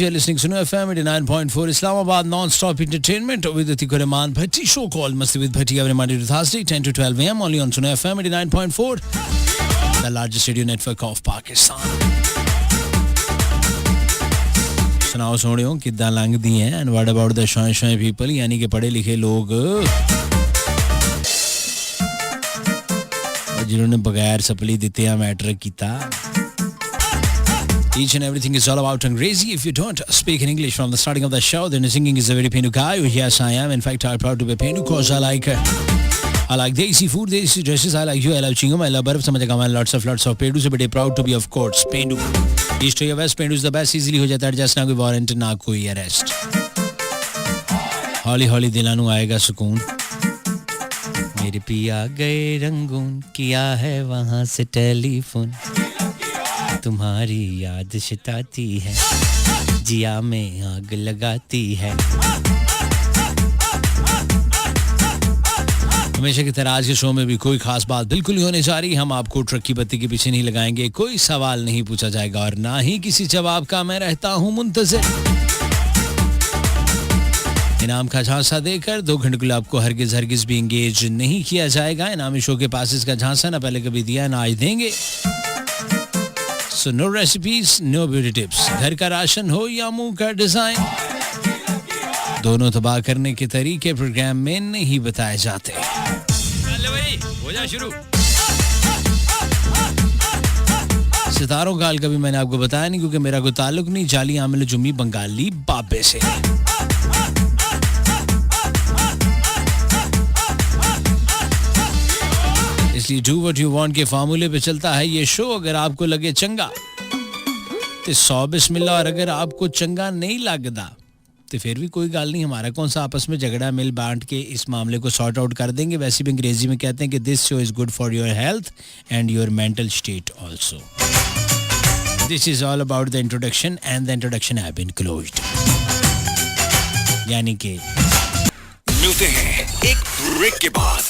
You're listening to Suno FM 89.4 Islamabad non-stop entertainment with Atiq Rahman Bhatti show called Masti with Bhatti every Monday to Thursday 10 to 12 a.m. only on Suno FM 89.4 the largest radio network of Pakistan. सुनाओ सोनियो किद्दां लंघदी हैं and what about the shy people यानी कि पढ़े लिखे लोग जिन्होंने बगैर supply दिते या मैट्रिक कीता. Each and everything is all about Angrezi. If you don't speak in English from the starting of the show, then singing is a very Pendu guy. Yes, I am. In fact, I'm proud to be Pendu because I like Desi food, Desi dresses. I like you. I love Chingam. I love Barf. Samajh kamal lots of Pendu. So, but proud to be, of course, Pendu. East to West, Pendu is the best. Easily ho jata hai. Just na koi warrant, na koi arrest. Holi holi dilanu aayega sukoon. मेरे पिया गए Rangoon किया है वहाँ से telephone तुम्हारी याद सताती है जिया में आग लगाती है. हमेशा की तरह आज के शो में भी कोई खास बात बिल्कुल नहीं होने जा रही. हम आपको ट्रक की बत्ती के पीछे नहीं लगाएंगे, कोई सवाल नहीं पूछा जाएगा और ना ही किसी जवाब का मैं रहता हूँ मुंतज़िर. इनाम का झांसा देकर 2 घंटे के लिए आपको हरगिज भी इंगेज नहीं किया जाएगा. इनामी शो के पास इसका झांसा ना पहले कभी दिया ना आज देंगे. So no recipes no beauty tips. घर का राशन हो या मुंह का डिजाइन, दोनों तबाह करने के तरीके प्रोग्राम में नहीं बताए जाते. चलो भाई हो जा शुरू. सितारों का हाल कभी मैंने आपको बताया नहीं क्योंकि मेरा कोई ताल्लुक नहीं. जाली आमिल जुम्मी बंगाली बाबे से. इसलिए डू व्हाट यू वांट के फार्मूले पे चलता है ये शो. अगर आपको लगे चंगा तो 100 बिस्मिल्लाह और अगर आपको चंगा नहीं लगता तो फिर भी कोई गल नहीं. हमारा कौन सा आपस में झगड़ा मिल बांट के इस मामले को सॉर्ट आउट कर देंगे. वैसे भी अंग्रेजी में कहते हैं कि this show is good for your health and your mental state also. This is all about the introduction and the introduction have been closed. यानी कि मिलते हैं एक ब्रेक के बाद.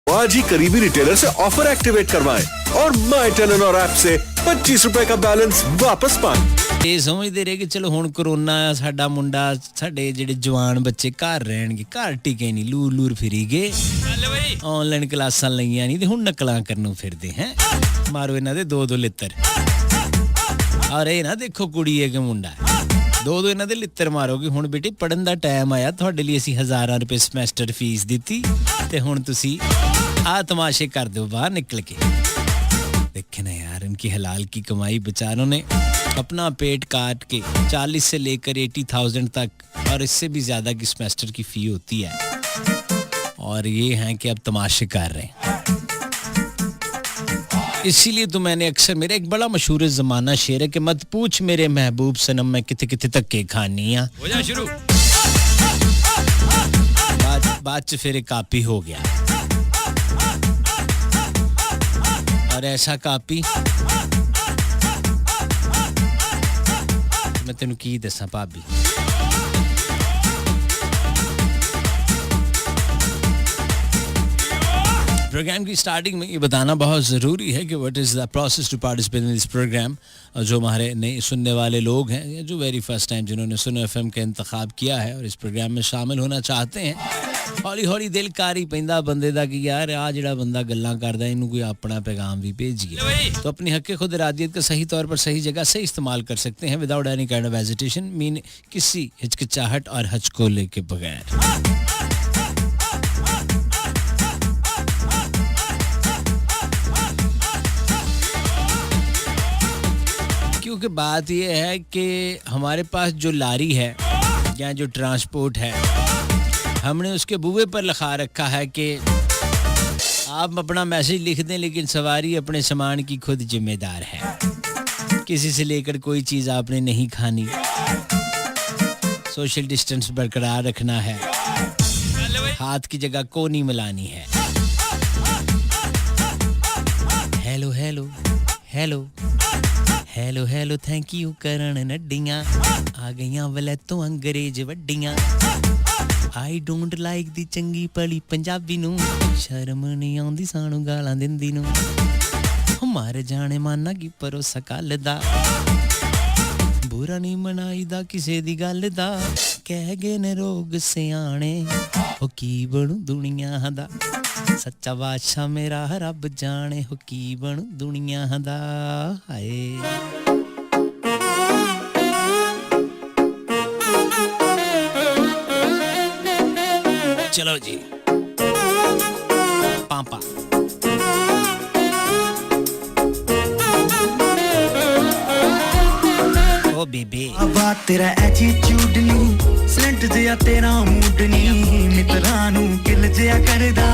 आज ही करीबी रिटेलर से ऑफर एक्टिवेट करवाएं और माय टेलीनॉर ऐप से 25 रुपए का बैलेंस वापस पाएं. ये समझते रहे कि चलो हुण कोरोना साडा मुंडा साडे जेडे जवान बच्चे घर रहणगे, घर टिके नहीं, लूर फिरी गए, ऑनलाइन क्लासां लईयां नहीं ते हुण नकलां करनों फिरदे हैं. मारो इन्हां दे 2-2 लित्तर. और ये ना देखो कुड़ी है कि मुंडा 2-2 इन्हां दे लित्तर मारोगे. हुण बेटे पढ़न दा टाइम आया, तुहाडे लिए असीं हज़ारां रुपए सेमेस्टर फीस दित्ती ते हुण तुसीं आ तमाशे कर दो बाहर निकल के. देखे ना यार, इनकी हलाल की कमाई बेचारों ने अपना पेट काट के 40 से लेकर 80,000 तक और इससे भी ज्यादा की सेमेस्टर की फी होती है और ये हैं कि अब तमाशे कर रहे हैं. इसीलिए तो मैंने अक्सर, मेरा एक बड़ा मशहूर जमाना शेर है कि मत पूछ मेरे महबूब सनम मैं किथे किथे तक खानी है. हो जा शुरू. बाद फिर एक कापी हो गया और ऐसा कापी मैं तेनू की दसा भाभी. प्रोग्राम की स्टार्टिंग में ये बताना बहुत ज़रूरी है कि what is the process to participate in this programme. जो हमारे नए सुनने वाले लोग हैं या जो वेरी फर्स्ट टाइम जिन्होंने सुनो एफएम का इंतखाब किया है और इस प्रोग्राम में शामिल होना चाहते हैं, हौली हौली दिल कारी पैंदा बंदे दा कि यार आ जिहड़ा बंदा गल्लां करदा इनू कोई अपना पैगाम भी भेजिए. तो अपनी हक़ खुद इरादियत का सही तौर पर सही जगह से इस्तेमाल कर सकते हैं without any kind of hesitation, mean किसी हिचकिचाहट और हचकोले के बगैर. क्योंकि बात यह है कि हमारे पास जो लारी है या जो ट्रांसपोर्ट है, हमने उसके बूहे पर लिखा रखा है कि आप अपना मैसेज लिख दें लेकिन सवारी अपने सामान की खुद जिम्मेदार है. किसी से लेकर कोई चीज़ आपने नहीं खानी, सोशल डिस्टेंस बरकरार रखना है, हाथ की जगह कोनी मिलानी है. Hello hello hello hello hello thank you ਕਰਨ ਨੱਡੀਆਂ ਆ ਗਈਆਂ ਵਲੈਤੋਂ ਅੰਗਰੇਜ਼ ਵੱਡੀਆਂ ਆਈ ਡੋਂਟ ਲਾਈਕ ਦੀ ਚੰਗੀ ਭਲੀ ਪੰਜਾਬੀ ਨੂੰ ਸ਼ਰਮ ਨਹੀਂ ਆਉਂਦੀ ਸਾਨੂੰ ਗਾਲਾਂ ਦਿੰਦੀ ਨੂੰ ਮਾਰ ਜਾਣੇ ਮਾਨਾ ਕੀ ਭਰੋਸਾ ਕੱਲ ਦਾ ਬੁਰਾ ਨਹੀਂ ਮਨਾਈਦਾ ਕਿਸੇ ਦੀ ਗੱਲ ਦਾ ਕਹਿ ਗਏ ਨੇ ਰੋਗ ਸਿਆਣੇ ਉਹ ਕੀ ਬਣੂ ਦੁਨੀਆ ਦਾ ਸੱਚਾ ਬਾਦਸ਼ਾਹ ਮੇਰਾ ਰੱਬ ਜਾਣੇ ਹੋ ਕੀ ਬਣੂ ਦੁਨੀਆ ਦਾ ਹਾਏ ਚਲੋ ਜੀ ਪਾਪਾ ਓ ਬੇਬੇ ਆਵਾ ਤੇਰਾ ਐਟੀਟਿਊਡ ਨਹੀਂ ਸਲੈਂਟ ਜਿਹਾ ਤੇਰਾ ਮੂਡ ਨਹੀਂ ਮਿੱਤਰਾਂ ਨੂੰ ਕਿਲ ਜਿਹਾ ਕਰਦਾ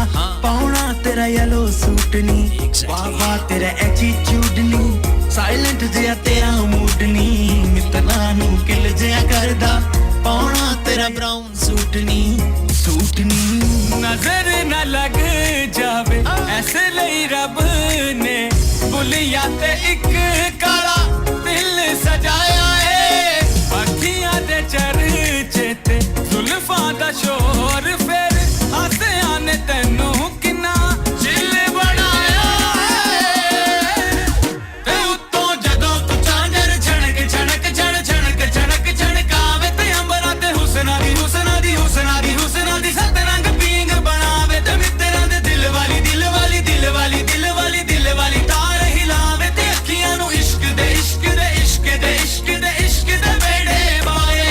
ਪਾਉਣਾ ਤੇਰਾ ਯੈਲੋ ਸੂਟ ਨਹੀਂ ਵਾਵਾ ਤੇਰਾ ਐਟੀਟਿਊਡ ਨਹੀਂ ਸਾਇਲੈਂਟ ਜਿਹਾ ਤੇਰਾ ਮੂਡ ਨਹੀਂ ਮਿੱਤਰਾਂ ਨੂੰ ਕਿਲ ਜਿਹਾ ਕਰਦਾ ਪਾਉਣਾ ਤੇਰਾ ਬ੍ਰਾਊਨ ਸੂਟ ਨਹੀਂ नजर न लग जावे ऐसे लई रब ने बुलिया ते एक काला दिल सजाया है अखियां दे चरचे ते जुल्फां दा शोर फिर हसिया ने तैनू किन्ना चिल बनाया है ते उत्तों जदों तू चांदर झणक झणक झण झणक झणक झणकावे ते अंबरां ते हुसना दी हुसना दी हुसना दी हुसना दी सतरंग पींग बनावे ते मित्तरां दे दिल वाली दिल वाली दिल वाली दिल वाली दिल वाली तार हिलावे ते अखियां नू इश्क दे इश्क दे इश्क दे इश्क दे इश्क दे बेड़े बाए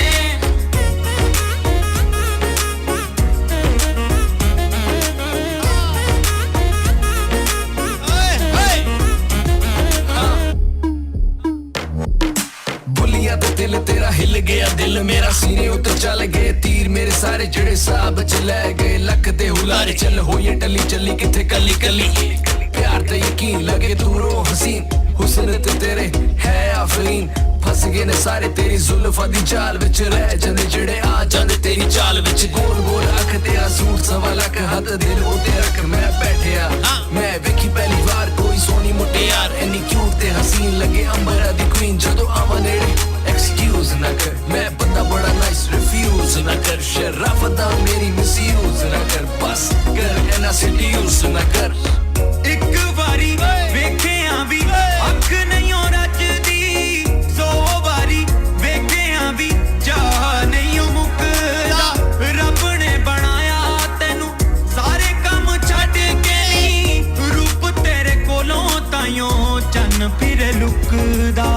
बुलिया तो दिल तेरा हिल गया दिल मेरा सीने उतर चल गए तीर मेरे सारे जड़े साब च लै गए लक ते हुलारे चल होइए टली चली किथे कली कली प्यार ते यकीन लगे दूरों हसीन हुस्न ते तेरे है आफरीन फस गए ने सारे तेरी जुल्फां दी जाल विच रह जांदे जड़े आ जांदे तेरी चाल विच गोल गोल अख तेरा सूट सवा लख हद दिल उते रख मैं बैठिया मैं वेखी पहली बार कोई सोनी मुटियार इन्नी क्यूट ते हसीन लगे अंबरा दी क्वीन जदों आवां नेड़े एक्सक्यूज ना कर मैं बंदा बड़ा नाइस रिफ्यूज ना कर शराफत मेरी मिसयूज ना कर बस कर एना सीड्यूस ना कर ਇੱਕ ਵਾਰੀ ਵੇਖਿਆ ਵੀ ਅੱਖ ਨਹੀਂ ਉਹ ਰੱਜਦੀ 100 ਵਾਰੀ ਵੇਖਿਆ ਵੀ ਜਾ ਨਹੀਂ ਉਹ ਮੁੱਕਦਾ ਰੱਬ ਨੇ ਬਣਾਇਆ ਤੈਨੂੰ ਸਾਰੇ ਕੰਮ ਛੱਡ ਕੇ ਰੂਪ ਤੇਰੇ ਕੋਲੋਂ ਤਾਈਓ ਚੰਨ ਫਿਰ ਲੁਕਦਾ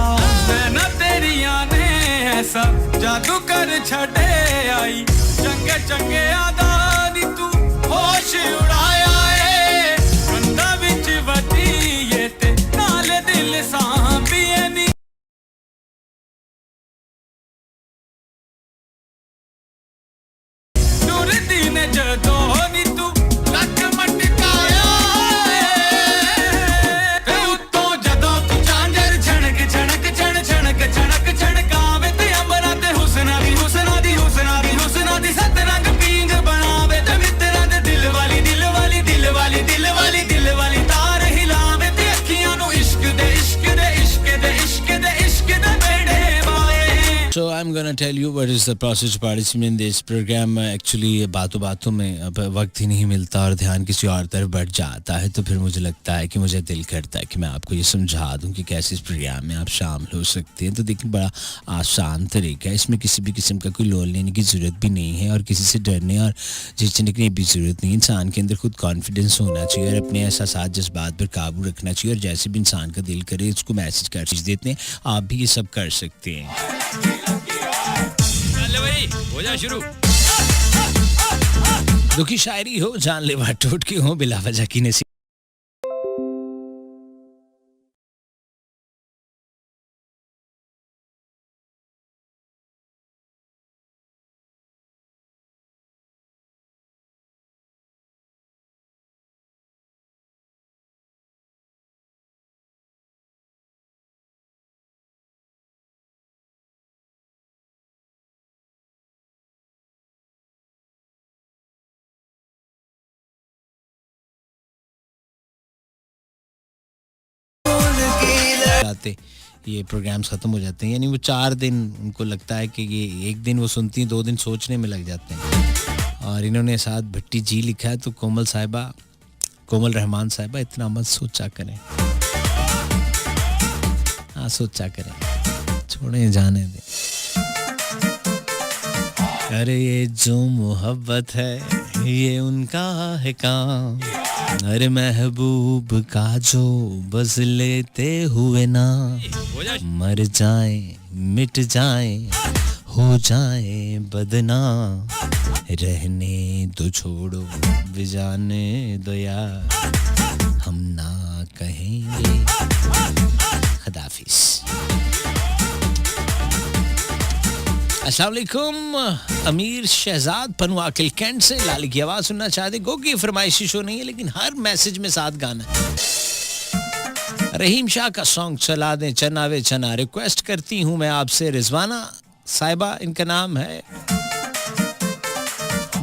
नैना तेरिया ने ऐसा जादू कर छड़े आई चंगे चंगे आदा नी तू होश उड़ाया है कंधा विच वधी ये ते नाले दिल सांभिए नी टुरदी ने जदों नी तू लक मटकाया ते उत्तों जदों तू चांदर झणक झणक झण झणक झणक झणकावे ते अंबरां ते हुसना दी हुसना दी हुसना दी हुसना दी सतरंग पींग बनावे ते मित्तरां दे दिल वाली दिल वाली दिल वाली दिल वाली दिल वाली तार हिलावे ते अखियां नू इश्क दे इश्क दे इश्क दे इश्क दे इश्क दे बेड़े बाए So I'm gonna tell you what is the process to participate in this program. Actually बातों में अब वक्त ही नहीं मिलता और ध्यान किसी और तरफ बढ़ जाता है तो फिर मुझे लगता है कि मुझे दिल करता है कि मैं आपको ये समझा दूं कि कैसे इस प्रोग्राम में आप शामिल हो सकते हैं। तो देखिए बड़ा आसान तरीका है, इसमें किसी भी किस्म का कोई लोन लेने की ज़रूरत भी नहीं है और किसी से डरने और झिझकने की भी ज़रूरत नहीं। इंसान के अंदर खुद कॉन्फिडेंस होना चाहिए और अपने एहसास जज्बात पर काबू रखना चाहिए और जैसे भी इंसान का दिल करे उसको मैसेज कर देते हैं। आप भी ये सब कर सकते हैं। भाई हो जा शुरू दुखी शायरी हो जानलेवा टोटके हो बिला वजह की नसी ये प्रोग्राम्स ख़त्म हो जाते हैं, यानी वो 4 दिन उनको लगता है कि ये 1 दिन वो सुनती हैं, 2 दिन सोचने में लग जाते हैं। और इन्होंने साथ भट्टी जी लिखा है, तो कोमल रहमान साहिबा इतना मत सोचा करें, हाँ सोचा करें, छोड़ें जाने दें। अरे ये जो मोहब्बत है ये उनका है काम, अरे महबूब का जो बस लेते हुए ना मर जाए मिट जाए हो जाए बदनाम, रहने दो छोड़ो बिजाने दो यार, हम ना कहेंगे खदाफिज। अस्सलाम वालेकुम, अमीर शहजाद पनवाकिल कैंट से लाली की आवाज सुनना चाहते। गो की फरमाइशी शो नहीं है लेकिन हर मैसेज में साथ गाना है। रहीम शाह का सॉन्ग चला दें चना वे चना, रिक्वेस्ट करती हूं मैं आपसे रिजवाना साहिबा, इनका नाम है।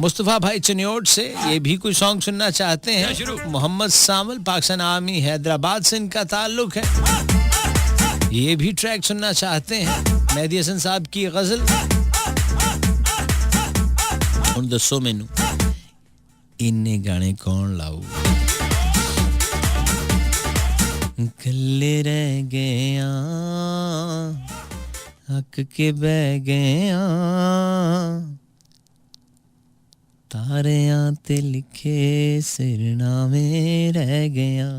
मुस्तफा भाई चनियोट से ये भी कोई सॉन्ग सुनना चाहते हैं। मोहम्मद सामल पाकिस्तान आर्मी हैदराबाद से इनका ताल्लुक है, ये भी ट्रैक सुनना चाहते हैं। मेहदी हसन साहब की गजल हुण दसो मैनू इन्ने गाने कौन लाऊ, कल्ले रह गया हक के बह गया, तारियां ते लिखे सिरनामे रह गया,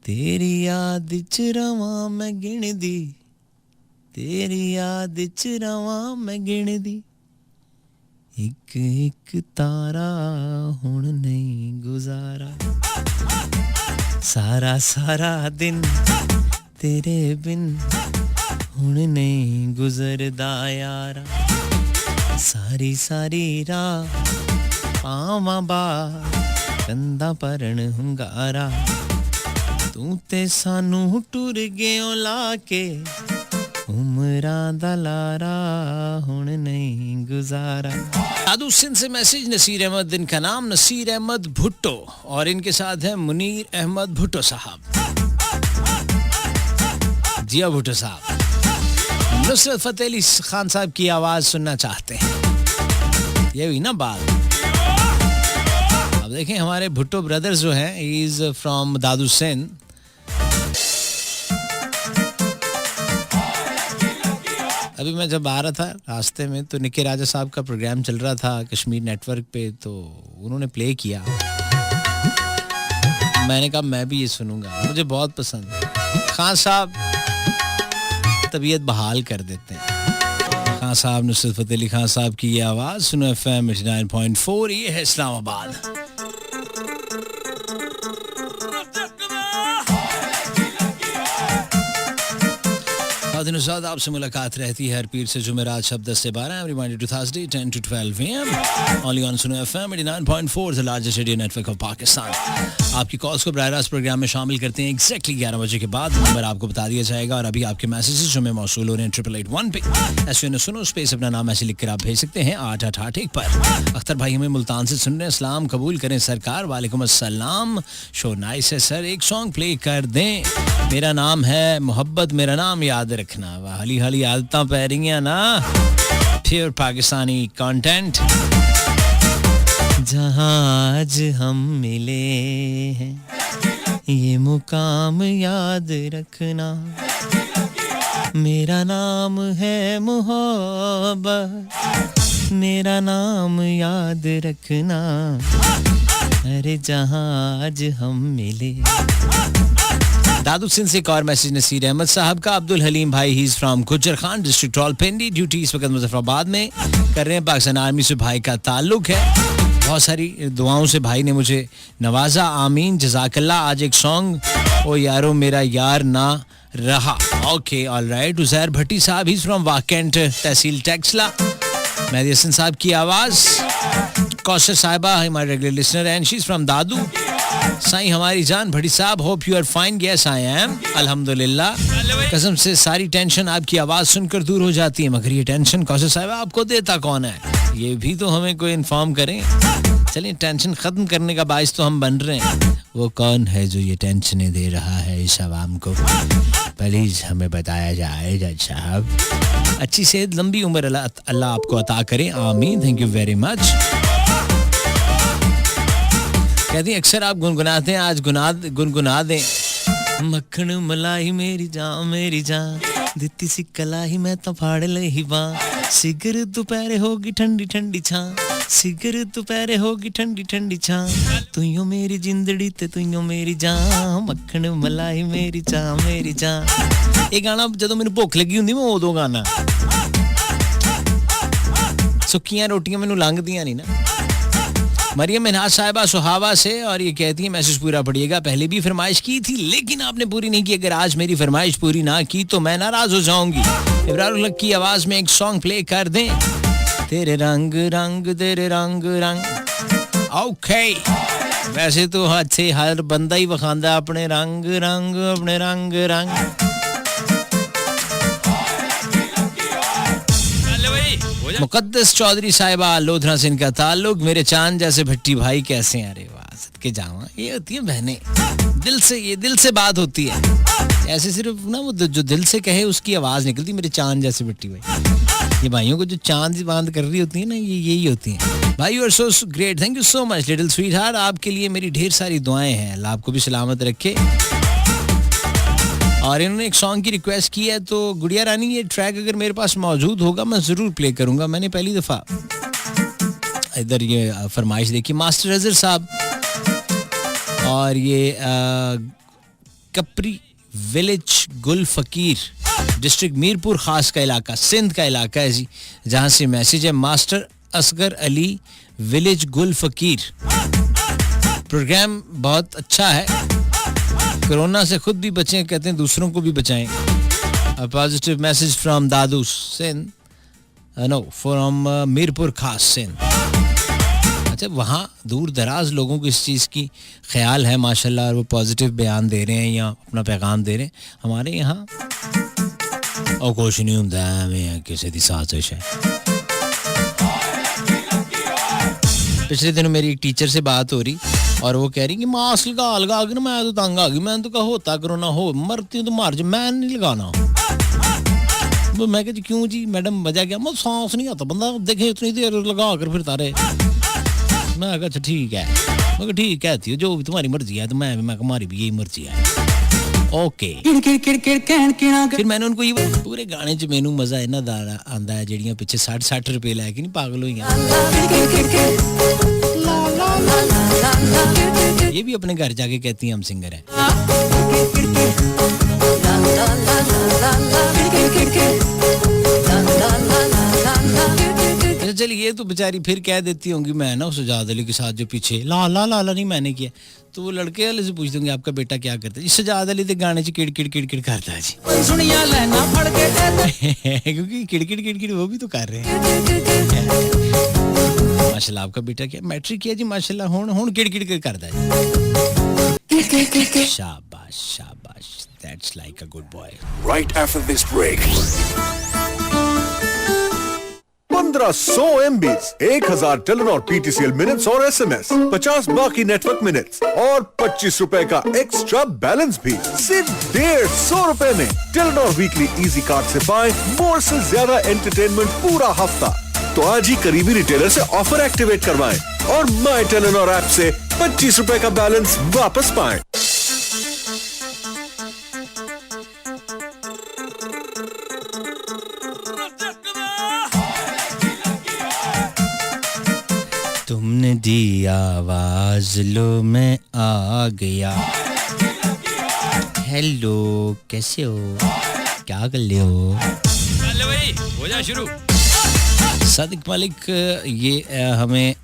तेरी याद च रवां मैं गिनदी, तेरी याद च रवां मैं गिनदी, एक एक तारा हुण नहीं गुजारा, सारा सारा दिन तेरे बिन हुण नहीं गुजरदा यारा, सारी सारी राह पावां बार कंधा परन hungaरा, तू ते सानू टुर गयो लाके उमरां दा लारा हुण नहीं गुजारा। साधु सिंध से मैसेज नसीर अहमद, इनका नाम नसीर अहमद भुट्टो और इनके साथ है मुनीर अहमद भुट्टो साहब। जिया भुट्टो साहब नुसरत फतेह अली खान साहब की आवाज सुनना चाहते हैं। ये हुई ना बात। अब देखें हमारे भुट्टो ब्रदर्स जो हैं, ही इज फ्रॉम दादू सिंध। अभी मैं जब आ रहा था रास्ते में तो निके राजा साहब का प्रोग्राम चल रहा था कश्मीर नेटवर्क पे, तो उन्होंने प्ले किया, मैंने कहा मैं भी ये सुनूंगा, मुझे बहुत पसंद है। खान साहब तबीयत बहाल कर देते हैं। खान साहब नुसरत फतेह अली खान साहब की ये आवाज सुनो FM 89.4, ये है इस्लामाबाद। साथ आपसे मुलाकात रहती है हर पीर से जुमेरात शब 10 से 12, reminded to Thursday 10 to 12 AM only on Suno FM 89.4, the largest radio network of Pakistan. आपकी कॉल्स को बराह रास्त प्रोग्राम में शामिल करते हैं एग्जैक्टली 11 बजे के बाद। नंबर आपको बता दिया जाएगा और अभी आपके मैसेजेस जो में मौसूल हो रहे हैं 8881 पे ऐसे सुनो स्पेस अपना नाम ऐसे लिख कर आप भेज सकते हैं 8881 पर। अख्तर भाई हमें मुल्तान से सुन रहे हैं, सलाम कबूल करें सरकार। वालेकुम अस्सलाम, शो नाइस है सर, एक सॉन्ग प्ले कर दें। मेरा नाम है मोहब्बत, मेरा नाम याद रखना। हाली हाली आदतां पै रही हैं ना, प्योर पाकिस्तानी कंटेंट। जहां आज हम मिले हैं ये मुकाम याद रखना, मेरा नाम है मोहब्बत, मेरा नाम याद रखना, अरे जहां आज हम मिले। दादू सिंध से एक और मैसेज नसीर अहमद साहब का। अब्दुल हलीम भाई, ही is from Gujjar Khan district Rawalpindi, duty इस वक्त मुजफ्फराबाद में कर रहे हैं। पाकिस्तान आर्मी से भाई का ताल्लुक है, बहुत सारी दुआओं से भाई ने मुझे नवाजा, आमीन जज़ाकल्लाह। आज एक सॉन्ग ओ यारो मेरा यार ना रहा, okay alright. Uzair Bhatti sahab, he is from Wah Cantt tehsil Taxila. Mehdi Hassan sahab की आवाज। कौसर साहिबा हमारे regular listener and she is from Dadu. Sain हमारी जान Bhatti sahab, hope you are fine. Yes I am, अल्हम्दुलिल्लाह। कसम से सारी टेंशन आपकी आवाज सुनकर दूर हो जाती है, मगर ये टेंशन कौसर साहिबा आपको देता कौन है, ये भी तो हमें कोई इन्फॉर्म करें। चलिए टेंशन खत्म करने का बाइस तो हम बन रहे हैं, वो कौन है जो ये टेंशनें दे रहा है इस आवाम को, प्लीज हमें बताया जाए जज साहब। अच्छी सेहत, लंबी उम्र अल्लाह आपको अता करे, आमीन। Thank you very much. कहती अक्सर आप गुनगुनाते हैं, आज गुनगुना दें। मक्खन मलाई मेरी जान दित्ती सी कलाई मैं तो फाड़ लही बां, सिगर दोपहरे होगी ठंडी ठंडी छां, सिगर दोपहरे होगी ठंडी ठंडी छां, तुइयो मेरी जिंदड़ी ते तुइयो मेरी जान, मक्खन मलाई मेरी जान। ये गाना ਜਦੋਂ ਮੈਨੂੰ ਭੁੱਖ ਲੱਗੀ ਹੁੰਦੀ ਮੈਂ ਉਦੋਂ ਗਾਣਾ। सुक्कियां रोटियां मैनू लंघदियां नहीं ना। मरियम मिन्हाज साहिबा सुहावा से, और ये कहती है मैसेज पूरा पढ़िएगा, पहले भी फरमाइश की थी लेकिन आपने पूरी नहीं की, अगर आज मेरी फरमाइश पूरी ना की तो मैं नाराज हो जाऊंगी। इब्रार लक की आवाज में एक सॉन्ग प्ले कर दें, तेरे रंग रंग तेरे रंग रंग। ओके, वैसे तो हद से हर बंदा ही बखांदा अपने रंग रंग अपने रंग रंग। मुकद्दस चौधरी साहिबा लोधरा से इनका ताल्लुक, मेरे चांद जैसे भट्टी भाई कैसे हैं, अरे वाह सदके जावा। ये होती है बहनें, दिल से, ये दिल से बात होती है। ऐसे सिर्फ ना वो जो दिल से कहे उसकी आवाज निकलती, मेरे चांद जैसे भट्टी भाई। ये भाइयों को जो चांद बांध कर रही होती है ना, ये यही होती है। भाई you are so great, thank you so much little sweetheart. आपके लिए मेरी ढेर सारी दुआएं हैं, अल्लाह आपको भी सलामत रखे। और इन्होंने एक सॉन्ग की रिक्वेस्ट की है, तो गुड़िया रानी ये ट्रैक अगर मेरे पास मौजूद होगा मैं ज़रूर प्ले करूंगा। मैंने पहली दफ़ा इधर ये फरमाइश देखी, मास्टर अजहर साहब, और ये कपरी विलेज गुल फकीर, डिस्ट्रिक्ट मीरपुर खास का इलाका, सिंध का इलाका है जी, जहाँ से मैसेज है। मास्टर असगर अली विलेज गुल फकीर, प्रोग्राम बहुत अच्छा है, कोरोना से खुद भी बचें, कहते हैं दूसरों को भी बचाएं। Positive message from Dadu Sindh, no from Mirpur Khas Sindh. अच्छा, वहाँ दूर दराज लोगों को इस चीज़ की ख्याल है माशाल्लाह, और वो पॉजिटिव बयान दे रहे हैं या अपना पैगाम दे रहे हैं। हमारे यहाँ और कुछ नहीं होता है, किसी की साजिश है। पिछले दिनों मेरी एक टीचर से बात हो रही, और वो कह रही कि मास्क लगा के ना मैं तो तंग आ गई, मैं तो कहा होता कोरोना हो, मरती हूँ तो मार, मैं नहीं लगाना। वो मैं कहा जी क्यों जी मैडम, वजह क्या? मैं सांस नहीं आता, बंदा देखे इतनी देर लगा कर फिरता रहे। मैं कहा अच्छा ठीक है, मैं ठीक कहती हूँ, जो भी तुम्हारी मर्जी है, तो मैं हमारी भी यही मर्जी है। ओके, फिर मैंने उनको ये पूरे गाने च मैनू मजा इन्ना आंदा है, जेड़ियां पीछे 60 रुपए लैके नहीं पागल हुई। ये भी अपने घर जाके कहती हैं हम सिंगर हैं। चलिए, ये तो बेचारी फिर कह देती होंगी मैं ना उस सजाद अली के साथ जो पीछे ला ला ला ला नहीं मैंने किया, तो वो लड़के वाले से पूछ दूंगी आपका बेटा क्या करता है जी? सजाद अली के गाने च किड़ किड़ किड़ किड़ करता है जी, सुनिया लेना फड़ के क्योंकि किड़ किड़ किड़ किड़ वो भी तो कर रहे हैं। माशाल्लाह, आपका बेटा क्या मैट्रिक किया जी? माशाल्लाह, हुन किड़ किड़ किड़ करता है। शाबाश शाबाश, that's like a good boy. Right after this break, 1500 MBs, 1000 Telenor PTCL minutes और SMS, 50 बाकी नेटवर्क मिनट्स और 25 रुपए का एक्स्ट्रा बैलेंस भी सिर्फ 150 रुपए में। टेलीनॉर वीकली इजी कार्ड से पाएं मोर से ज्यादा एंटरटेनमेंट पूरा हफ्ता। तो आज ही करीबी रिटेलर से ऑफर एक्टिवेट करवाएं और माई टेलीनॉर ऐप से 25 रुपए का बैलेंस वापस पाएं। तुमने दी आवाज, लो मैं आ गया। हेलो, कैसे हो, क्या कर रहे हो? चलो भाई, हो जा शुरू। सादिक मलिक ये हमें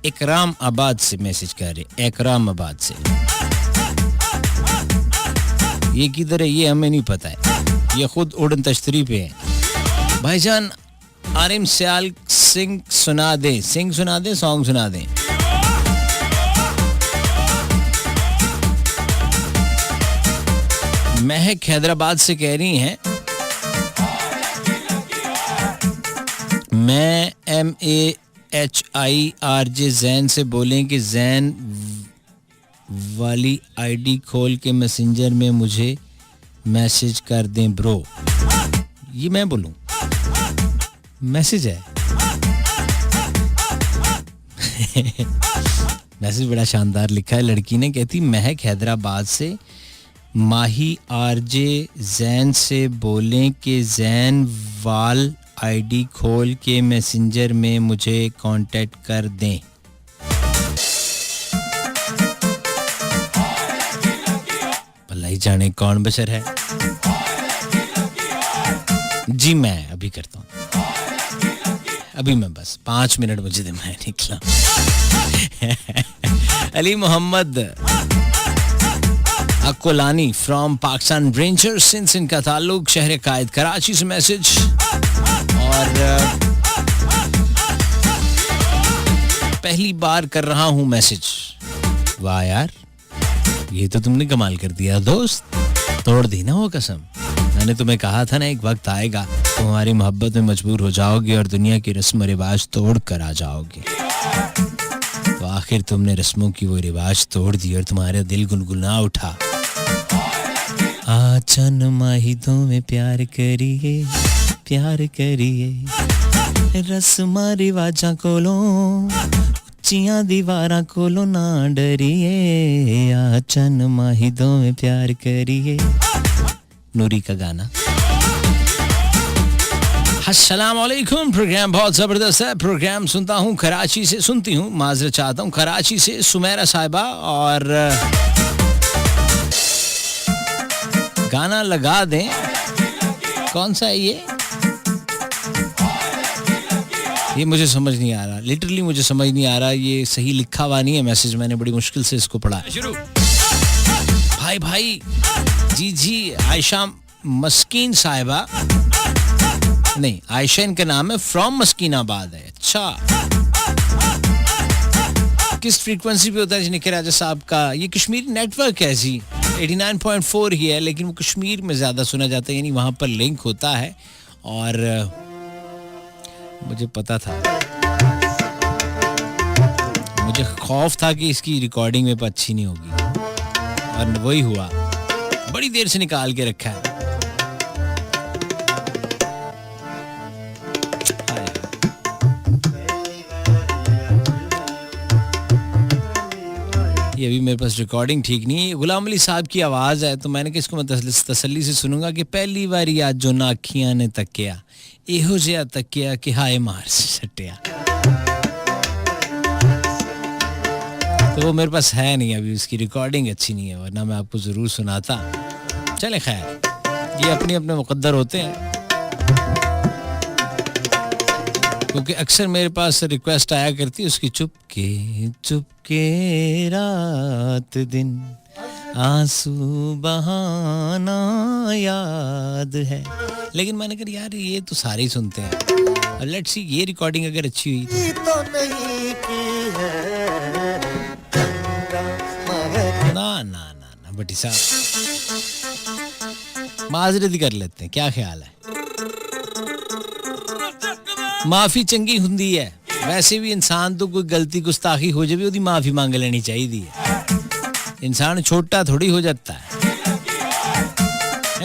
इकराम आबाद से मैसेज कर रहे, इकराम आबाद से। ये किधर है ये हमें नहीं पता है, ये खुद उड़न तश्तरी पे है। भाईजान आरिम सियाल सिंह सुना दे, सॉन्ग सुना दे। महक हैदराबाद से कह रही हैं, मैं MAHIRJ जैन से बोलें कि जैन वाली आईडी खोल के मैसेंजर में मुझे मैसेज कर दें ब्रो। ये मैं बोलूं मैसेज है। मैसेज बड़ा शानदार लिखा है लड़की ने, कहती महक हैदराबाद से, माही आरजे जैन से बोलें कि जैन वाल आईडी खोल के मैसेंजर में मुझे कांटेक्ट कर दें। भलाई जाने कौन बशर है। जी मैं अभी करता हूँ, अभी मैं बस 5 मिनट मुझे दे, मैं निकला। अली मोहम्मद अकोलानी फ्रॉम पाकिस्तान रेंजर्स, सिंस इनका ताल्लुक शहर कायद कराची से मैसेज। और पहली बार कर रहा हूं मैसेज। वाह यार, ये तो तुमने कमाल कर दिया दोस्त, तोड़ दी ना वो कसम। मैंने तुम्हें कहा था ना एक वक्त आएगा तुम हमारी मोहब्बत में मजबूर हो जाओगे और दुनिया की रस्म रिवाज तोड़ कर आ जाओगे। तो आखिर तुमने रस्मों की वो रिवाज तोड़ दी और तुम्हारा दिल गुनगुना उठा। आचन माहिदों में प्यार करिए, प्यार करिए, रस्मा रिवाजा कोलो, उच्चियां दीवारां कोलो ना डरिए। आचन माहिदों में प्यार करिए, नूरी का गाना। अस्सलाम वालेकुम, प्रोग्राम बहुत ज़बरदस्त है। प्रोग्राम सुनता हूँ कराची से, सुनती हूँ, माजरत चाहता हूँ, कराची से सुमेरा साहिबा। और गाना लगा दें, कौन सा है ये मुझे समझ नहीं आ रहा, लिटरली मुझे समझ नहीं आ रहा, ये सही लिखा हुआ नहीं है मैसेज, मैंने बड़ी मुश्किल से इसको पढ़ा। शुरू भाई जी आयशा मस्कीन साहिबा, नहीं आयशा इनका नाम है, फ्रॉम मस्कीनाबाद है। अच्छा, किस फ्रीक्वेंसी पे होता है निखिल राजा साहब का? ये कश्मीरी नेटवर्क है जी, 89.4 ही है, लेकिन वो कश्मीर में ज्यादा सुना जाता है, यानी वहां पर लिंक होता है। और मुझे पता था, मुझे खौफ था कि इसकी रिकॉर्डिंग में अच्छी नहीं होगी, और वही हुआ, बड़ी देर से निकाल के रखा है। ये अभी मेरे पास रिकॉर्डिंग ठीक नहीं है। गुलाम अली साहब की आवाज़ है, तो मैंने किसको मैं तसल्ली से सुनूंगा कि पहली बार याद जो ना अखियां ने तकिया, एहो जिहा तकिया कि हाय मार से सटिया। तो वो मेरे पास है नहीं, अभी उसकी रिकॉर्डिंग अच्छी नहीं है, वरना मैं आपको ज़रूर सुनाता। चले खैर, ये अपने अपने मुकद्दर होते हैं, क्योंकि अक्सर मेरे पास रिक्वेस्ट आया करती है उसकी, चुपके रात दिन आंसू बहाना याद है। लेकिन मैंने कहा यार ये तो सारे ही सुनते हैं, लेट्स सी ये रिकॉर्डिंग अगर अच्छी हुई तो नहीं की है। ना बटी साहब, माजरत ही कर लेते हैं, क्या ख्याल है? माफी चंगी हुंदी है, वैसे भी इंसान तो कोई गलती गुस्ताखी हो जाए ਉਹਦੀ माफी मांग लेनी चाहिए। इंसान छोटा थोड़ी हो जाता है,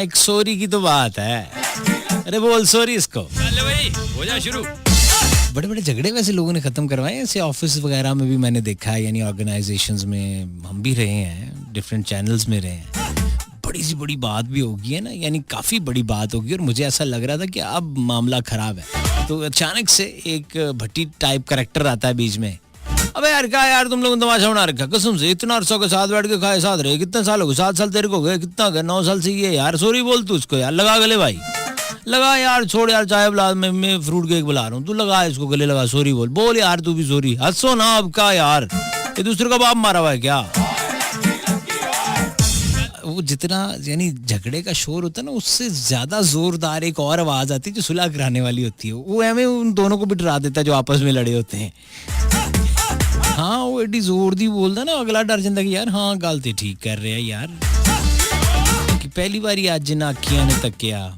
एक सॉरी की तो बात है। अरे बोल सॉरी इसको, चल भाई हो जा शुरू। बड़े बड़े झगड़े वैसे लोगों ने खत्म करवाए, ऐसे ऑफिस वगैरह में भी मैंने देखा है, यानी ऑर्गेनाइजेशंस में हम भी रहे हैं, डिफरेंट चैनल्स में रहे हैं। बड़ी सी बड़ी बात भी होगी है ना, यानी काफ़ी बड़ी बात होगी, और मुझे ऐसा लग रहा था कि अब मामला ख़राब है, तो अचानक से एक भट्टी टाइप कैरेक्टर आता है बीच में। अबे यार क्या यार तुम लोगों ने तमाशा बना रखा, कसम से इतना अरसा के साथ बैठ के खाए, साथ रहे, कितने साल हो गए? 7 साल तेरे को गए, कितना गए? 9 साल से ये यार, सॉरी बोल तू उसको यार, लगा गले भाई, लगा यार, छोड़ यार, चाय बुला, मैं फ्रूट केक बुला रहा हूँ, तू लगा इसको गले, लगा, सॉरी बोल यार, तू भी सॉरी। हंसो ना अब का यार, ये दूसरे का बाप मारा हुआ है क्या? वो जितना यानी झगड़े का शोर होता है ना, उससे ज्यादा जोरदार एक और आवाज आती है जो सुलह कराने वाली होती है, वो हमें उन दोनों को भी डरा देता है जो आपस में लड़े होते हैं। हाँ वो एडी जोर दी बोलता ना, अगला डर जाता कि यार हाँ गल ते ठीक कर रहे हैं यार, कि पहली बारी अज जिन्ना अखियां ने तकिया,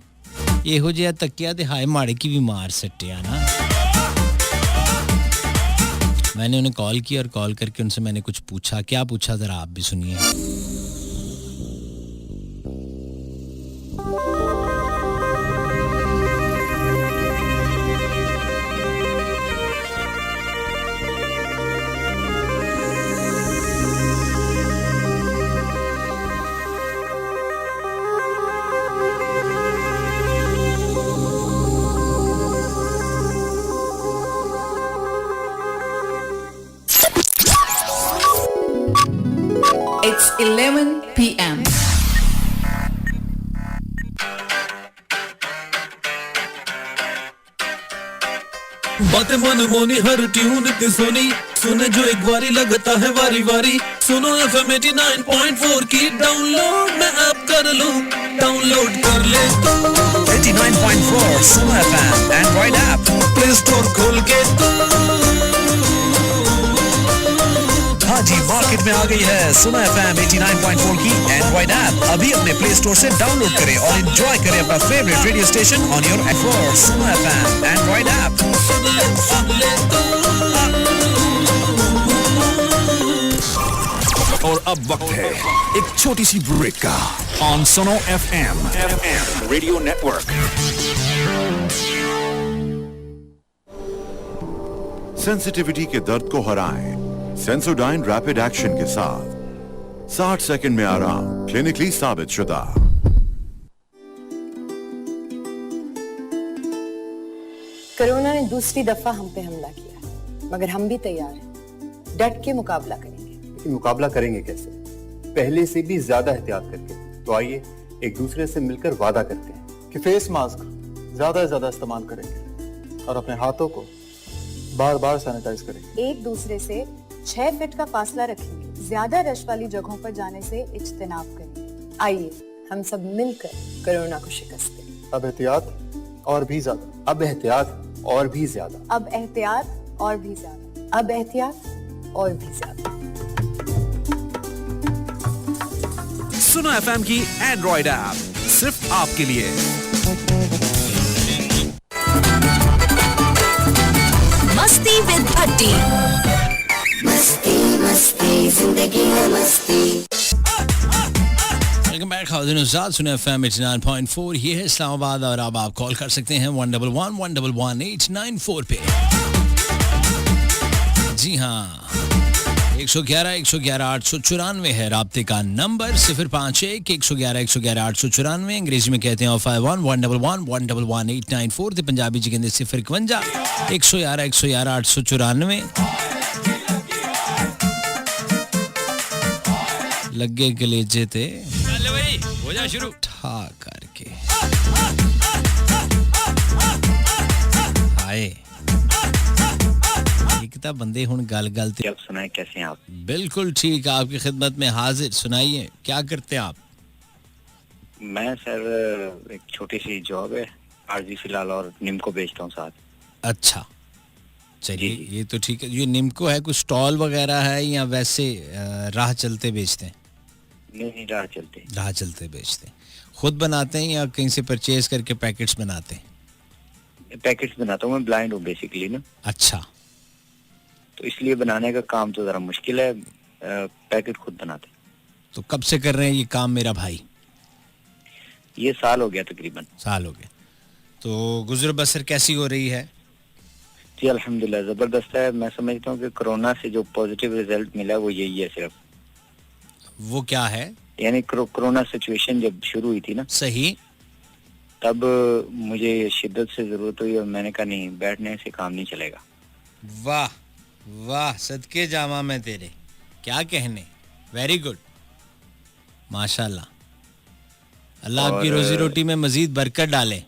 ਇਹੋ ਜਿਹਾ ਤੱਕਿਆ ਤੇ ਹਾਏ ਮਾੜੇ ਕੀ ਵੀ ਮਾਰ ਸੱਟਿਆ ਨਾ। मैंने उन्हें कॉल किया और कॉल करके उनसे मैंने कुछ पूछा. क्या पूछा जरा आप भी सुनिए. It's 11 p.m. बातें मन मोनी हर ट्यून इतनी सोनी सुने जो एक बारी लगता है वारी वारी सुनो FM 89.4 की डाउनलोड मैं ऐप कर लूं डाउनलोड कर ले तू 89.4 सुनो FM Android app play store खोल के तू हाँ जी मार्केट में आ गई है सुनो FM 89.4 की एंड्रॉइड ऐप. अभी अपने प्ले स्टोर से डाउनलोड करें और एंजॉय करें अपना favourite radio station on your F सुनो FM एंड्रॉइड ऐप. सुन ले तू. और अब वक्त है एक छोटी सी ब्रेक का on Suno FM radio network. Sensitivity के दर्द को हराएं सेंसोडाइन रैपिड एक्शन के साथ 60 सेकंड में आराम. क्लिनिकली साबित शुदा. कोरोना ने दूसरी दफा हम पे हमला किया, मगर हम भी तैयार हैं. डट के मुकाबला करेंगे. लेकिन मुकाबला करेंगे कैसे? पहले से भी ज्यादा एहतियात करके. तो आइए एक दूसरे से मिलकर वादा करते हैं कि फेस मास्क ज्यादा से ज्यादा इस्तेमाल करेंगे और अपने हाथों को बार बार सैनिटाइज करेंगे. एक दूसरे से 6 फीट का फासला रखेंगे. ज्यादा रश वाली जगहों पर जाने से इज्तिनाब करेंगे. आइए हम सब मिलकर कोरोना को शिकस्त दें. अब एहतियात और भी ज्यादा. अब एहतियात और भी ज्यादा. अब एहतियात और भी ज्यादा. अब एहतियात और भी ज्यादा. सुनो FM की एंड्रॉइड ऐप सिर्फ आपके लिए. मस्ती विद भट्टी. वेलकम बैक खादिन साथ सुने FM 89.4. ये है इस्लामाबाद और अब आप कॉल कर सकते हैं 111-111-894 पे. जी हाँ 111-111-894 है राब्ते का नंबर. 051-111-111-894. अंग्रेजी में कहते हैं 051-111-111-894. ते पंजाबी च कहंदे 051-111-111-894. लगे कलेजे ते चल भाई हो जा शुरू ठा करके हाय एक ता बंदे हुन गल गल ते आप सुनाए कैसे हैं आप? बिल्कुल ठीक, आपकी खिदमत में हाजिर. सुनाइए क्या करते हैं आप? मैं सर एक छोटी सी जॉब है आरजी फिलहाल और निम्को बेचता हूँ साथ. अच्छा चलिए ये तो ठीक है. ये निम्को है कुछ स्टॉल वगैरह है या वैसे राह चलते बेचते हैं? नहीं राह चलते बेचते हैं. खुद बनाते हैं या कहीं से परचेज करके पैकेट्स बनाते हैं? पैकेट्स बनाता हूँ. मैं ब्लाइंड हूँ बेसिकली ना. अच्छा तो इसलिए बनाने का काम तो जरा मुश्किल है. पैकेट खुद बनाते. तो कब से कर रहे हैं ये काम मेरा भाई? ये साल हो गया तकरीबन. साल हो गया. तो गुजर बसर कैसी हो रही है? जी अल्हम्दुलिल्लाह जबरदस्त है. मैं समझता हूँ कि कोरोना से जो पॉजिटिव रिजल्ट मिला वो यही है सिर्फ. वो क्या है? यानी कोरोना सिचुएशन जब शुरू हुई थी ना सही तब मुझे शिद्दत से जरूरत हुई और मैंने कहा नहीं बैठने से काम नहीं चलेगा. वाह वाह सदके जामा मैं तेरे. क्या कहने. वेरी गुड माशाल्लाह. अल्लाह आपकी रोजी रोटी में मजीद बरकत डाले.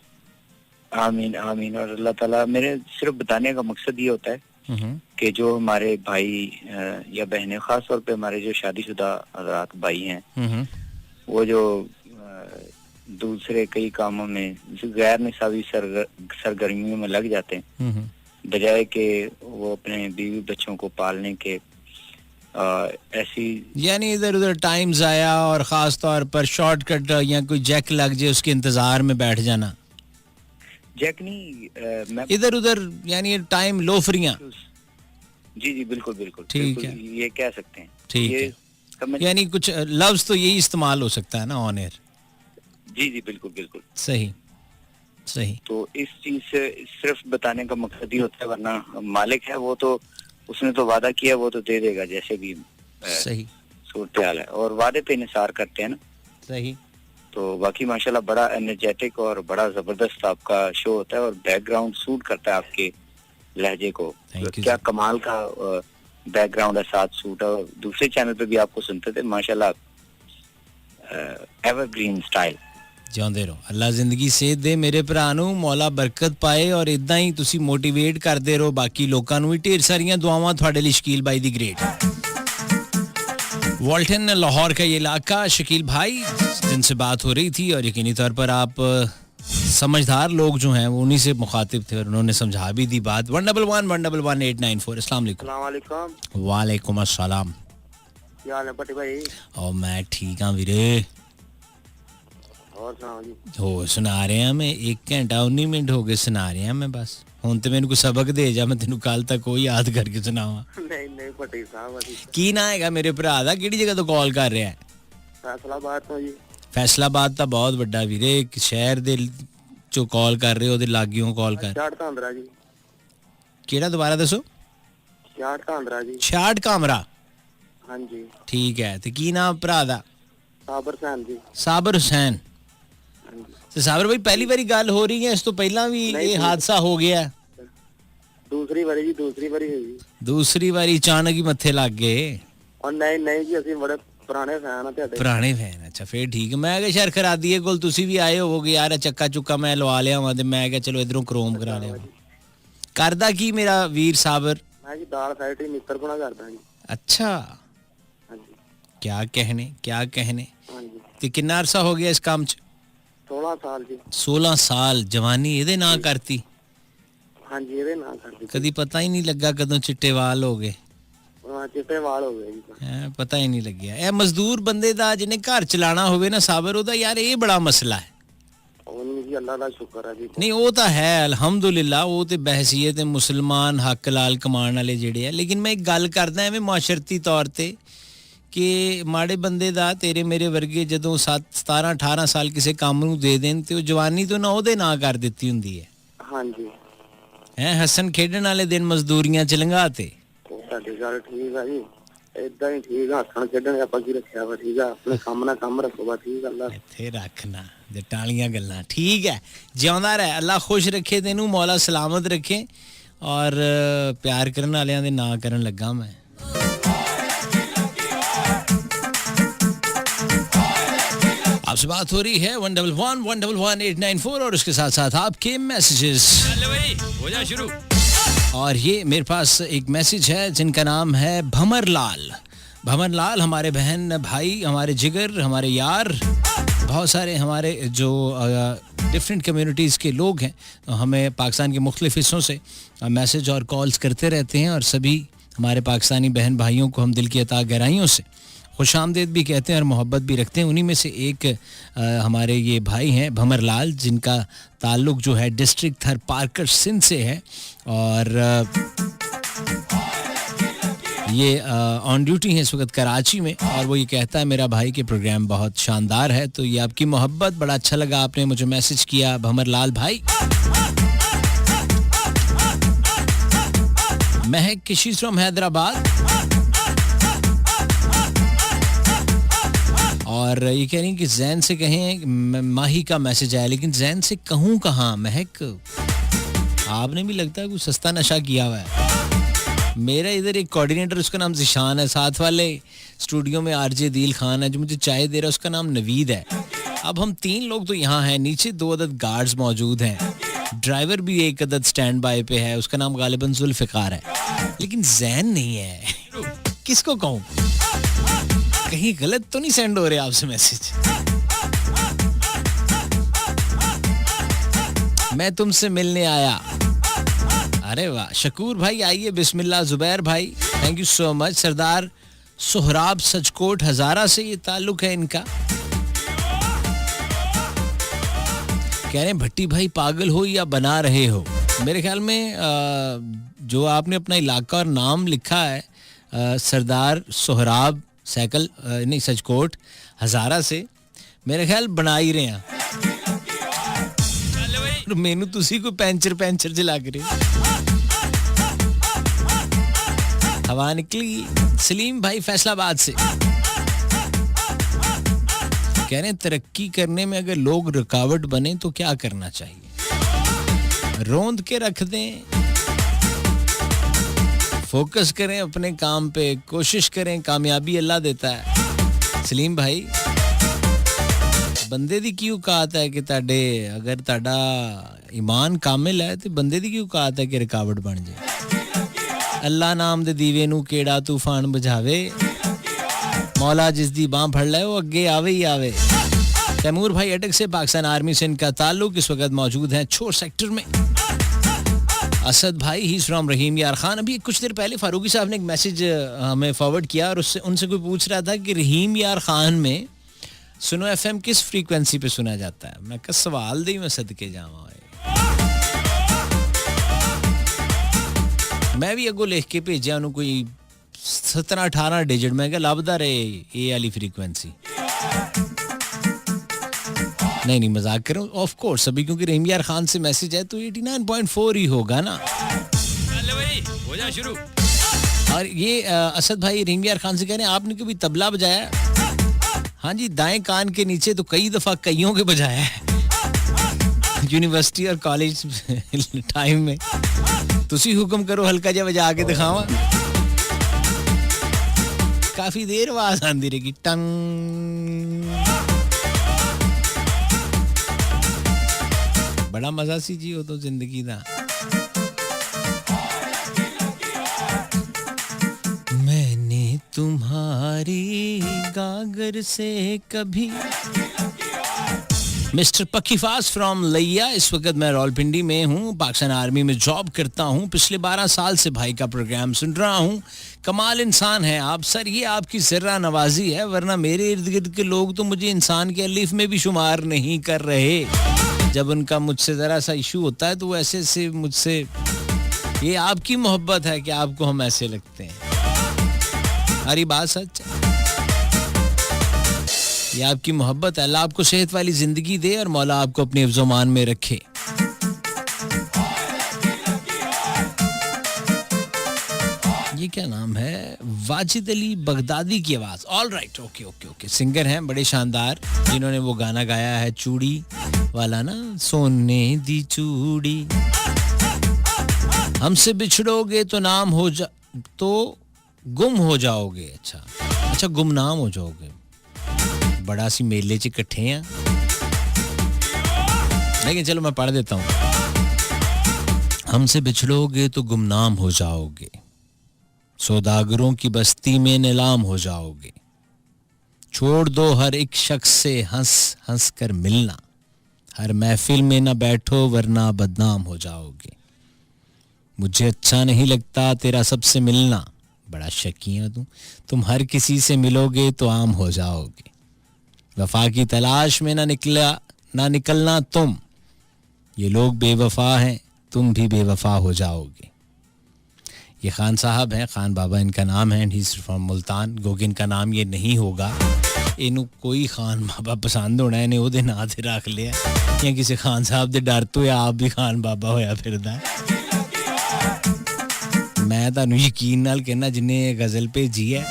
आमीन आमीन. और अल्लाह ताला मेरे सिर्फ बताने का मकसद ये होता है कि जो हमारे भाई या बहनें खास तौर पे हमारे जो शादीशुदा हज़रात भाई हैं वो जो दूसरे कई कामों में गैर निसाबी सरगर्मियों में लग जाते हैं बजाय कि वो अपने बीवी बच्चों को पालने के ऐसी यानी इधर उधर टाइम जाया और खास तौर पर शॉर्टकट या कोई जैक लग जाए उसके इंतजार में बैठ जाना. जैक नहीं इधर उधर यानी टाइम लोफरियां जी जी बिल्कुल बिल्कुल ठीक बिल्कुल, है। ये कह सकते हैं। ठीक ये है, समझ- यानी कुछ लफ्ज तो यही इस्तेमाल हो सकता है ना ऑन एयर। जी जी बिल्कुल बिल्कुल। सही सही। तो इस चीज से सिर्फ बताने का मकसद ही होता है, वरना मालिक है वो तो, उसने तो वादा किया, वो तो दे देगा जैसे भी सही सूरत हाल है, और वादे पे निसार करते हैं ना। सही। तो बाकी माशाल्लाह बड़ा एनर्जेटिक और बड़ा जबरदस्त आपका शो होता है, और बैकग्राउंड सूट करता है आपके लहजे को। Thank you, क्या sir. कमाल का बैकग्राउंड है, साथ सूट है। और दूसरे चैनल पे भी आपको सुनते थे माशाल्लाह, एवरग्रीन स्टाइल। ਜਿਉਂਦੇ ਰਹੋ, ਅੱਲਾ ਜ਼ਿੰਦਗੀ ਸੇਧ ਦੇ ਮੇਰੇ ਭਰਾ ਨੂੰ, ਮੌਲਾ ਬਰਕਤ ਪਾਏ, ਔਰ ਇਦਾਂ ਹੀ ਤੁਸੀਂ ਮੋਟੀਵੇਟ ਕਰਦੇ ਰਹੋ ਬਾਕੀ ਲੋਕਾਂ ਨੂੰ ਵੀ। ਢੇਰ ਸਾਰੀਆਂ ਦੁਆਵਾਂ ਤੁਹਾਡੇ ਲਈ शकील भाई दी ग्रेट। वॉल्टन लाहौर का ये इलाका, शकील भाई जिनसे बात हो रही थी, और यकीनी तौर पर आप समझदार लोग जो हैं वो उन्हीं से मुखातिब थे और उन्होंने समझा भी दी बात। 111-111-894। अस्सलाम वालेकुम। वालेकुम अस्सलाम। क्या हाल है भट्टी भाई? और मैं ठीक हाँ वीरे। और सुनाओ जी। हो सुना रहे हैं मैं, 1 घंटा 19 मिनट हो गए सुना रहे हैं मैं बस। ਹੁਣ ਤੇ ਮੈਨੂੰ ਕੋਈ ਸਬਕ ਦੇ ਜਾ, ਮੈਂ ਤੈਨੂੰ ਕੱਲ ਤੱਕ ਉਹ ਯਾਦ ਕਰਕੇ ਸੁਣਾਵਾਂ। नहीं नहीं भट्टी साहब, अभी ਕੀ ਨਾਂ ਹੈਗਾ ਮੇਰੇ ਭਰਾ ਦਾ, ਕਿਹੜੀ ਜਗ੍ਹਾ ਤੋਂ ਕਾਲ ਕਰ ਰਿਹਾ ਹੈ? फैसलाबाद तो जी। ਫੈਸਲਾਬਾਦ ਤਾਂ ਬਹੁਤ ਵੱਡਾ ਵੀਰੇ, ਇੱਕ ਸ਼ਹਿਰ ਦੇ ਚੋਂ ਕਾਲ ਕਰ ਰਹੇ ਹੋ, ਉਹਦੇ ਲਾਗਿਓਂ ਕਾਲ ਕਰ। चाट कांद्रा जी। ਕਿਹੜਾ ਦੁਬਾਰਾ ਦੱਸੋ? चाट कांद्रा जी। 66 ਕਾਮਰਾ। हाँ जी। ਠੀਕ ਹੈ, ਤੇ ਕੀ ਨਾਮ ਭਰਾ ਦਾ? साबर सैन जी। ਸਾਬਰ ਹੁਸੈਨ। ਤੇ ਸਾਬਰ ਭਾਈ ਪਹਿਲੀ ਵਾਰੀ ਗੱਲ ਹੋ ਰਹੀ ਹੈ, ਇਸ ਤੋਂ ਪਹਿਲਾਂ ਵੀ ਇਹ ਹਾਦਸਾ ਹੋ ਗਿਆ? दूसरी बारी जी, दूसरी बारी हुई। ਦੂਸਰੀ ਵਾਰੀ ਅਚਾਨਕ ਹੀ ਮੱਥੇ ਲੱਗ ਗਏ? और नहीं नहीं जी, ਅਸੀਂ ਬੜੇ ਪੁਰਾਣੇ ਫੈਨ ਆ ਤੁਹਾਡੇ। ਪੁਰਾਣੇ ਫੈਨ, ਅੱਛਾ ਫੇਰ ਠੀਕ। ਮੈਂ ਕਿਹਾ ਸ਼ਾਇਦ ਖਰਾਦੀਏ ਕੋਲ ਤੁਸੀਂ ਵੀ ਆਏ ਹੋਵੋਗੇ ਯਾਰ, ਚੱਕਾ ਚੁੱਕਾ ਮੈਂ ਲਵਾ ਲਿਆ ਵਾਂ, ਤੇ ਮੈਂ ਕਿਹਾ ਚਲੋ ਇਧਰੋਂ ਕਰੋਮ ਕਰਾ ਲਿਆ। ਕਰਦਾ ਕੀ ਮੇਰਾ ਵੀਰ ਸਾਬਰ? ਮੈਂ ਜੀ ਦਾਲ ਫੈਕਟਰੀ ਮਿੱਤਰ ਬਣਾ ਕਰਦਾ ਜੀ। ਅੱਛਾ, ਹਾਂਜੀ। ਕਿਆ ਕਹਿਣੇ ਕਿਆ ਕਹਿਣੇ। ਹਾਂਜੀ। ਤੇ ਕਿੰਨਾ ਅਰਸਾ ਹੋ ਗਿਆ ਇਸ ਕੰਮ 'ਚ? 16 ਸਾਲ ਜੀ। 16 ਸਾਲ ਜਵਾਨੀ ਇਹਦੇ ਨਾਂ ਕਰਤੀ? ਹਾਂਜੀ, ਇਹਦੇ ਨਾਂ ਕਰਦੀ। ਕਦੀ ਪਤਾ ਹੀ ਨਹੀਂ ਲੱਗਾ ਕਦੋਂ ਚਿੱਟੇ ਵਾਲ ਹੋ ਗਏ? ਚਿੱਟੇ ਵਾਲ ਹੋ ਗਏ ਜੀ। ਪਤਾ ਹੀ ਨਹੀਂ ਲੱਗਿਆ। ਇਹ ਮਜ਼ਦੂਰ ਬੰਦੇ ਦਾ ਜਿਹਨੇ ਘਰ ਚਲਾਣਾ ਹੋਵੇ ਨਾ ਸਾਬਰ, ਉਹਦਾ ਯਾਰ ਇਹ ਬੜਾ ਮਸਲਾ ਹੈ। ਉਹਨੂੰ ਜੀ ਅੱਲਾ ਦਾ ਸ਼ੁਕਰ ਹੈ ਜੀ। ਨਹੀਂ ਉਹ ਤਾਂ ਹੈ ਅਲਹਮਦੁਲਿਲਾ, ਉਹ ਤੇ ਬਹਿਸੀਅਤ ਮੁਸਲਮਾਨ ਹੱਕ ਲਾਲ ਕਮਾਉਣ ਵਾਲੇ ਜਿਹੜੇ ਆ। ਲੇਕਿਨ ਮੈਂ ਇੱਕ ਗੱਲ ਕਰਦਾ ਐਵੇਂ ਮਾਸ਼ਰਤੀ ਤੌਰ ਤੇ, ਕਿ ਮਾੜੇ ਬੰਦੇ ਦਾ, ਤੇਰੇ ਮੇਰੇ ਵਰਗੇ ਜਦੋਂ 17 18 ਸਾਲ ਕਿਸੇ ਕੰਮ ਨੂੰ ਦੇ ਦੇਣ, ਤੇ ਉਹ ਜਵਾਨੀ ਤੋਂ ਨਾ ਉਹਦੇ ਨਾਂ ਕਰ ਦਿੱਤੀ ਹੁੰਦੀ ਹੈ। ਹਾਂਜੀ। ਹੱਸਣ ਖੇਡਣ ਵਾਲੇ ਦਿਨ ਮਜ਼ਦੂਰੀਆਂ ਚ ਲੰਘਾਤੇ। ਤੁਹਾਡੀ ਗੱਲ ਠੀਕ ਆ ਜੀ, ਇਦਾਂ ਹੀ ਠੀਕ ਆ। ਹੱਸਣ ਖੇਡਣ ਆਪਾਂ ਕੀ ਰੱਖਿਆ ਵਾ, ਠੀਕ ਆ। ਆਪਣੇ ਕੰਮ ਨਾਲ ਕੰਮ ਰੱਖੋ ਬਾ, ਠੀਕ ਆ। ਅੱਲਾ ਇੱਥੇ ਰੱਖਣਾ ਤੇ ਟਾਲੀਆਂ ਗੱਲਾਂ, ਠੀਕ ਹੈ। ਜਿਉਂਦਾ ਰਹਿ, ਅੱਲਾ ਖੁਸ਼ ਰੱਖੇ ਤੈਨੂੰ, ਮੌਲਾ ਸਲਾਮਤ ਰੱਖੇ। ਔਰ ਪਿਆਰ ਕਰਨ ਵਾਲਿਆਂ ਦੇ ਨਾਂ ਕਰਨ ਲੱਗਾ ਮੈਂ। आपसे बात हो रही है 111-111-894 और उसके साथ साथ आपके मैसेजेस। हो जा शुरू। और ये मेरे पास एक मैसेज है जिनका नाम है भमर लाल। भमर लाल हमारे बहन भाई, हमारे जिगर, हमारे यार, बहुत सारे हमारे जो डिफरेंट कम्युनिटीज़ के लोग हैं, तो हमें पाकिस्तान के मुख्तलिफ हिस्सों से मैसेज और कॉल्स करते रहते हैं, और सभी हमारे पाकिस्तानी बहन भाइयों को हम दिल की अता गहराइयों से खुशामदीद भी कहते हैं और मोहब्बत भी रखते हैं। उन्हीं में से एक हमारे ये भाई हैं भमर लाल, जिनका ताल्लुक़ जो है डिस्ट्रिक्ट थर पार्कर सिंध से है, और ये ऑन ड्यूटी है इस वक्त कराची में। और वो ये कहता है मेरा भाई के प्रोग्राम बहुत शानदार है। तो ये आपकी मोहब्बत, बड़ा अच्छा लगा आपने मुझे मैसेज किया भमर लाल भाई। महक किशीज फ्रॉम हैदराबाद, और ये कह रही कि जैन से कहें, माही का मैसेज आया, लेकिन जैन से कहूँ कहाँ? महक, आपने भी लगता है कुछ सस्ता नशा किया हुआ है। मेरा इधर एक कोऑर्डिनेटर, उसका नाम जिशान है, साथ वाले स्टूडियो में आरजे दिल खान है जो मुझे चाय दे रहा है, उसका नाम नवीद है। अब हम 3 लोग तो यहाँ हैं, नीचे 2 अदद गार्ड्स मौजूद हैं, ड्राइवर भी 1 अदद स्टैंड बाय पे है, उसका नाम गालिबन जुल्फ़िकार है, लेकिन जैन नहीं है। किसको कहूँ? कहीं गलत तो नहीं सेंड हो रहे आपसे मैसेज? मैं तुमसे मिलने आया। अरे वाह, शकूर भाई आइए, बिस्मिल्लाह। जुबैर भाई थैंक यू सो मच। सरदार सोहराब सचकोट हजारा से ये ताल्लुक है इनका। कह रहे हैं भट्टी भाई पागल हो या बना रहे हो? मेरे ख्याल में जो आपने अपना इलाका और नाम लिखा है सरदार सोहराब साइकिल नहीं सचकोट हजारा से, मेरे ख्याल बना ही रहे हैं मैनू तुसी कोई पैंचर चला के हवा निकली। सलीम भाई फैसलाबाद से कह रहे हैं तरक्की करने में अगर लोग रुकावट बने तो क्या करना चाहिए? रोंद के रख दें, फोकस करें अपने काम पे, कोशिश करें, कामयाबी अल्लाह देता है। सलीम भाई बंदे दी की औकात है कि ताडे अगर ताड़ा ईमान कामिल है तो बंदे दी की औकात है कि रुकावट बन जाए। अल्लाह नाम दे दीवे नू केड़ा तूफान बुझावे, मौला जिस दी बांह फड़ ले वो अगे आवे ही आवे। तैमूर भाई अटक से पाकिस्तान आर्मी से इनका ताल्लुक इस वक्त मौजूद है छोर सेक्टर में। असद भाई ही फ्रॉम रहीम यार खान। अभी कुछ देर पहले फारूकी साहब ने एक मैसेज हमें फॉरवर्ड किया और उससे उनसे कोई पूछ रहा था कि रहीम यार खान में सुनो एफएम किस फ्रीक्वेंसी पे सुना जाता है। मैं कहा सवाल दे मैं सदके जावा, मैं भी अगो लिख के भेजा उन्होंने कोई 17-18 डिजिट, मैं क्या लभदा रहे ये वाली फ्रीक्वेंसी। नहीं मजाक कर रहा हूँ ऑफ कोर्स अभी, क्योंकि रहीम यार खान से मैसेज है तो 89.4 ही होगा ना। भाई हो जा शुरू। और ये असद भाई रहीम यार खान से कह रहे हैं आपने कभी तबला बजाया? हाँ जी, दाएं कान के नीचे तो कई दफा कईयों के बजाया है यूनिवर्सिटी और कॉलेज टाइम में। तुसी हुक्म करो हल्का जा बजा के दिखावा, काफी देर आवाज आंदी रहेगी टंग, बड़ा मजा सी जी हो तो जिंदगी दा। मैंने तुम्हारी गागर से कभी। मिस्टर पक्कीफास फ्रॉम लैया, इस वक्त मैं रावलपिंडी में हूँ, पाकिस्तान आर्मी में जॉब करता हूँ, पिछले 12 साल से भाई का प्रोग्राम सुन रहा हूँ। कमाल इंसान है आप सर, ये आपकी ज़र्रा नवाजी है, वरना मेरे इर्द गिर्द के लोग तो मुझे इंसान के अलीफ में भी शुमार नहीं कर रहे। जब उनका मुझसे ज़रा सा इशू होता है तो वो ऐसे से मुझसे, ये आपकी मोहब्बत है कि आपको हम ऐसे लगते हैं। हरी बात सच है, ये आपकी मोहब्बत है। अल्लाह आपको सेहत वाली जिंदगी दे और मौला आपको अपने हिफ्ज़-ओ-मान में रखे। ये क्या नाम है? वाजिद अली बगदादी की आवाज। All right, okay okay okay, singer हैं बड़े शानदार, जिन्होंने वो गाना गाया है चूड़ी वाला ना, सोने दी चूड़ी। हमसे बिछड़ोगे तो नाम हो जा तो गुम हो जाओगे। अच्छा गुमनाम हो जाओगे। बड़ा सी मेले च इकट्ठे हैं, लेकिन चलो मैं पढ़ देता हूं। हमसे बिछड़ोगे तो गुमनाम हो जाओगे, सौदागरों की बस्ती में नीलाम हो जाओगे। छोड़ दो हर एक शख्स से हंस हंस कर मिलना, हर महफिल में ना बैठो वरना बदनाम हो जाओगे। मुझे अच्छा नहीं लगता तेरा सबसे मिलना, बड़ा शकीया तुम हर किसी से मिलोगे तो आम हो जाओगे। वफा की तलाश में ना निकलना तुम, ये लोग बेवफा हैं तुम भी बेवफा हो जाओगे। ये खान साहब हैं, खान बाबा इनका नाम है, and he is from Multan. Goge इनका नाम ये नहीं होगा, इनू कोई खान बाबा पसंद होना, इन्हें ओदे नां ते रख लिया, या किसी खान साहब दे डर तो आप भी खान बाबा होया फिरदा है। मैं तानू यकीन नाल कहना, जिन्हें ये गजल भेजी है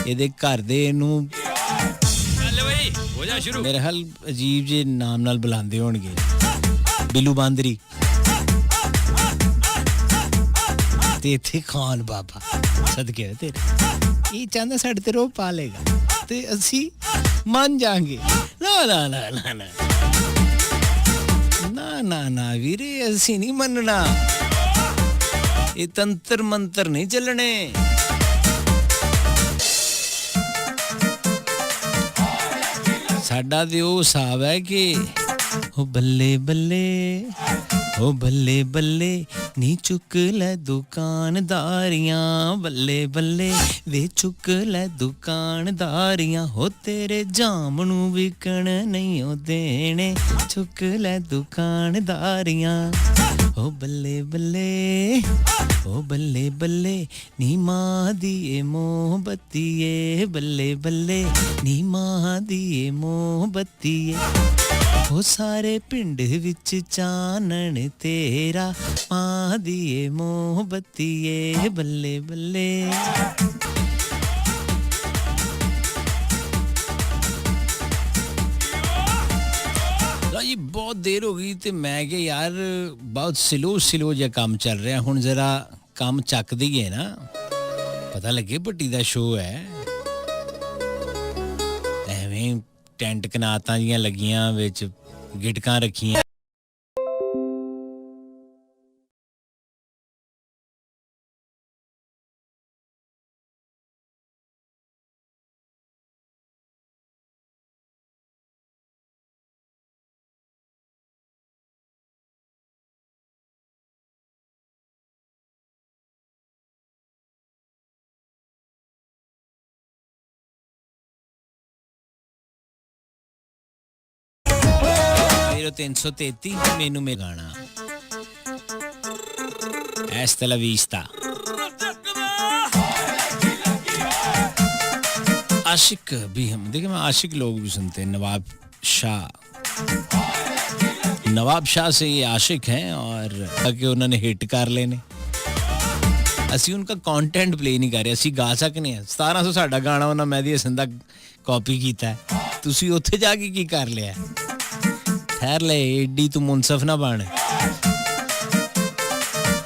ਇਹਦੇ घर दे नू मेरे हाल अजीब जे नाम नाल बुलांदे होणगे, बिल्लू बांदरी ते इत्थे खान बाबा। सदके तेरे ये चाहंदा साडे ते रोह पा लेगा ते असी मान जाएंगे। ना ना ना ना ना ना ना ना वीरे असी नहीं मनना, ये तंत्र मंत्र नहीं चलने। साडा ते ओ हिसाब है कि ओ बल्ले बल्ले ओ बल्ले बल्ले नी चुक ले दुकानदारियां, बल्ले बल्ले वे चुक ले दुकानदारियां, हो तेरे जाम नू विकण नहीं ओ देने, चुक ले दुकानदारियां। ओ बल्ले बल्ले ओ बल्ले बल्ले नी मां दी मोहब्बतीए बल्ले बल्ले नी मां दी मोहब्बतीए ओ सारे पिंड विच चानन तेरा मां दी मोहब्बतीए बल्ले बल्ले जी बहुत देर हो गई तो मैं क्या यार बहुत स्लो जिहा काम चल रहा हुण जरा काम चक दईए ना पता लगे भट्टी दा शो है एवें टेंट कनातां जियां लगियां विच गिटकां रखियां मेरे 333 मेनू में गाना Hasta la vista आशिक भी हम देखिए मैं आशिक लोग भी सुनते हैं नवाब शाह से ये आशिक हैं और कि उन्होंने हिट कर लेने ਅਸੀਂ उनका कंटेंट प्ले नहीं कर रहे ਅਸੀਂ ਗਾ ਸਕਨੇ ਆ 1700 ਸਾਡਾ ਗਾਣਾ ਉਹਨਾਂ ਮਹਿਦੀ ਹਸਨ ਦਾ ਕਾਪੀ ਕੀਤਾ ਹੈ ਤੁਸੀਂ ਉੱਥੇ ਜਾ ਕੇ ਕੀ ਕਰ ਲਿਆ ठहर ले एडी तू मुंसफ ना बन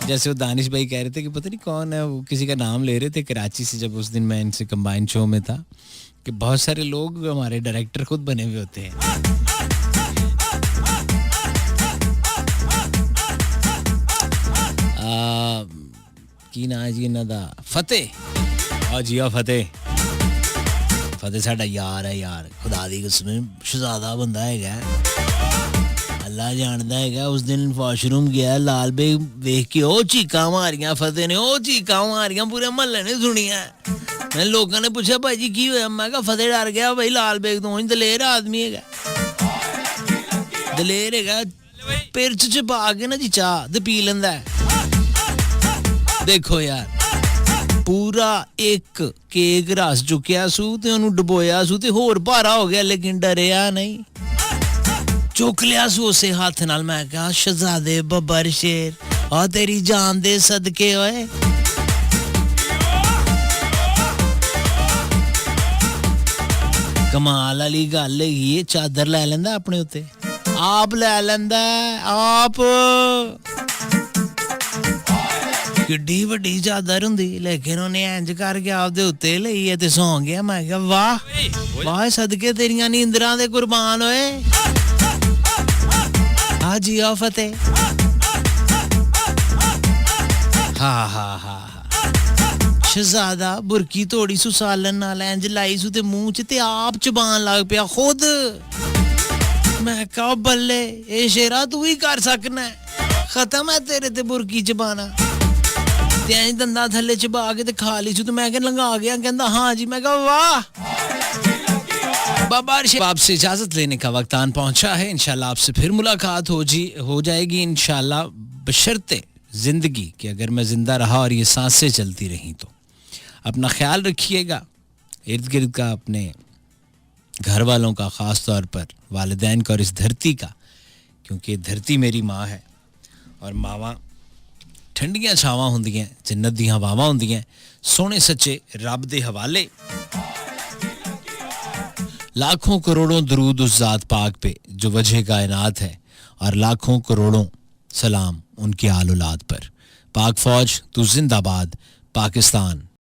जैसे वो दानिश भाई कह रहे थे कि पता नहीं कौन है वो किसी का नाम ले रहे थे कराची से जब उस दिन मैं इनसे कंबाइन शो में था कि बहुत सारे लोग हमारे डायरेक्टर खुद बने हुए होते हैं की ना जी इन्हां दा फतेह आ जी आ फतेह साडा यार है यार खुदा दी कसम शहजादा बंदा है अल्लाह जानदा है उस दिन वाशरूम गया लाल बेग देख के ओ चीकां मारियां फतेह ने ओ चीकां मारियां पूरे महल्ले ने सुनिया मैं लोगों ने पूछा भाई जी की होया मैं कहा फतेह डर गया भाई लाल बेग तो दलेर आदमी है दलेर है पिरच च पा के ना जी चाह ते पी लेंदा देखो यार पूरा एक केक रस चुकिया सू ते ओनू डबोया सू ते होर भारा हो गया लेकिन डरिया नहीं चुक लिया सू उसे हाथ नाल मैं कहा शहजादे बब्बर शेर आ तेरी जान दे सदके ओए कमाल वाली गल है ये चादर ले लेंदा अपने उत्ते आप ले लेंदा आप किड्डी वड्डी चादर हुंदी लेकिन उन्हें इंज करके आपदे उत्ते लई है ते सौ गया मैं कहा वाह वाह सदके तेरियां नींदरां दे कुर्बान होए हाजी आ फतेह हा शहजादा बुरकी थोड़ी सु सालन नाल इंज लाई सु ते मुंह च ते आप चबान लग पिया खुद मैं कहा बल्ले ए शेरा तू ही कर सकना खत्म है तेरे ते बुरकी चबाना ते इंज दंदा थल्ले चबा के ते खा ली सु ते मैं के लंघा गया कहंदा हां जी मैं कहा वाह बाबा आपसे इजाजत लेने का वक्त आन पहुंचा है इंशाल्लाह आपसे फिर मुलाकात हो जाएगी इंशाल्लाह बशर्ते जिंदगी कि अगर मैं जिंदा रहा और ये सांसें चलती रहीं तो अपना ख्याल रखिएगा इर्द गिर्द का अपने घर वालों का ख़ास तौर पर वालिदैन का और इस धरती का क्योंकि धरती मेरी माँ है और मावां ठंडियां छावां हुंदियां जन्नत दी हवावां हुंदियां सोने सच्चे रब दे हवाले लाखों करोड़ों दरूद उस ज़ात पाक पे जो वजह कायनात है और लाखों करोड़ों सलाम उनकी आल औलाद पर पाक फौज तू जिंदाबाद पाकिस्तान